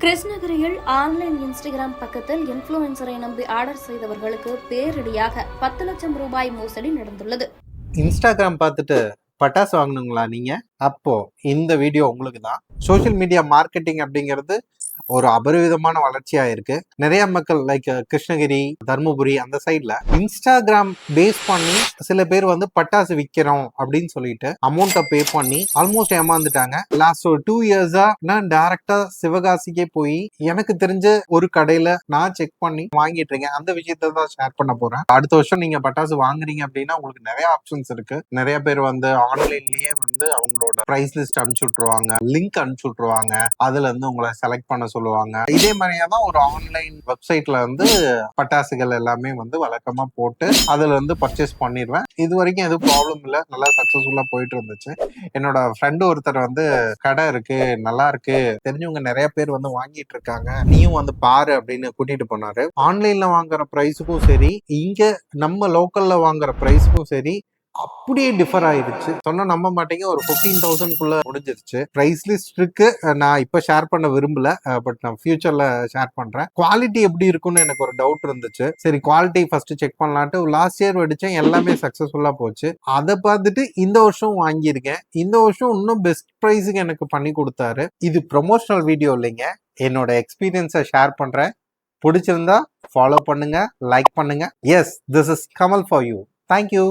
கிருஷ்ணகிரியில் online Instagram பக்கத்தில் இன்ஃப்ளூயன்சரை நம்பி ஆர்டர் செய்தவர்களுக்கு பேரிடியாக 10 லட்சம் ரூபாய் மோசடி நடந்துள்ளது. இன்ஸ்டாகிராம் பார்த்துட்டு பட்டாசு வாங்கணுங்களா நீங்க? அப்போ இந்த வீடியோ உங்களுக்கு தான். சோஷியல் மீடியா மார்க்கெட்டிங் அப்படிங்கிறது ஒரு அபரிவிதமான வளர்ச்சியா இருக்கு. நிறைய மக்கள் லைக் கிருஷ்ணகிரி, தர்மபுரி அந்த சைட்ல இன்ஸ்டாகிராம் பேஸ் பண்ணி சில பேர் வந்து பட்டாசு விற்கிறோம் அப்படின்னு சொல்லிட்டு அமௌண்ட்டை பே பண்ணி ஆல்மோஸ்ட் ஏமாந்துட்டாங்க. லாஸ்ட் ஒரு 2 இயர்ஸா நான் டைரக்டா சிவகாசிக்கே போய் எனக்கு தெரிஞ்ச ஒரு கடையில நான் செக் பண்ணி வாங்கிட்டு இருக்கேன். அந்த விஷயத்த தான் ஷேர் பண்ண போறேன். அடுத்த வருஷம் நீங்க பட்டாசு வாங்குறீங்க அப்படின்னா உங்களுக்கு நிறைய ஆப்ஷன்ஸ் இருக்கு. நிறைய பேர் வந்து ஆன்லைன்லயே வந்து அவங்களோட பிரைஸ் லிஸ்ட் அனுப்பிச்சு விட்டுருவாங்க, லிங்க் அனுப்பிச்சு விட்டுருவாங்க. அதுல இருந்து உங்களை செலக்ட் பண்ண சொல்லுவாங்க. இதே மாதிரியே தான் ஒரு ஆன்லைன் வெப்சைட்ல வந்து பட்டாசுகள் எல்லாமே வந்து வழக்கமா போட்டு அதுல இருந்து பர்ச்சேஸ் பண்ணிடுவேன். இது வரைக்கும் எதுவும் ப்ராப்ளம் இல்லை, நல்லா சக்சஸ்ஃபுல்லா போயிட்டு இருந்துச்சு. என்னோட ஃப்ரெண்டு ஒருத்தர் வந்து கடை இருக்கு, நல்லா இருக்கு, தெரிஞ்சவங்க நிறைய பேர் வந்து வாங்கிட்டு இருக்காங்க, நீயும் வந்து பாரு அப்படின்னு கூட்டிட்டு போனாரு. ஆன்லைன்ல வாங்குற பிரைஸுக்கும் சரி, இங்க நம்ம லோக்கல்ல வாங்குற பிரைஸுக்கும் சரி அப்படியே டிஃபர் ஆயிடுச்சு. சொன்னா நம்ப மாட்டீங்க, ஒரு 15,000 முடிஞ்சிருச்சு. பிரைஸ் லிஸ்ட் இருக்கு, நான் இப்ப ஷேர் பண்ண விரும்பல, பட் நான் ஃபியூச்சர்ல ஷேர் பண்றேன். குவாலிட்டி எப்படி இருக்குன்னு எனக்கு ஒரு டவுட் இருந்துச்சு. சரி குவாலிட்டி ஃபர்ஸ்ட் செக் பண்ணலான்ட்டு லாஸ்ட் இயர் வெடிச்சேன், எல்லாமே சக்சஸ்ஃபுல்லா போச்சு. அதை பார்த்துட்டு இந்த வருஷம் வாங்கியிருக்கேன். இந்த வருஷம் இன்னும் பெஸ்ட் ப்ரைஸுக்கு எனக்கு பண்ணி கொடுத்தாரு. இது ப்ரொமோஷனல் வீடியோ இல்லைங்க, என்னோட எக்ஸ்பீரியன்ஸை ஷேர் பண்றேன். பிடிச்சிருந்தா ஃபாலோ பண்ணுங்க, லைக் பண்ணுங்க. Yes, this is Kamal for you. Thank you.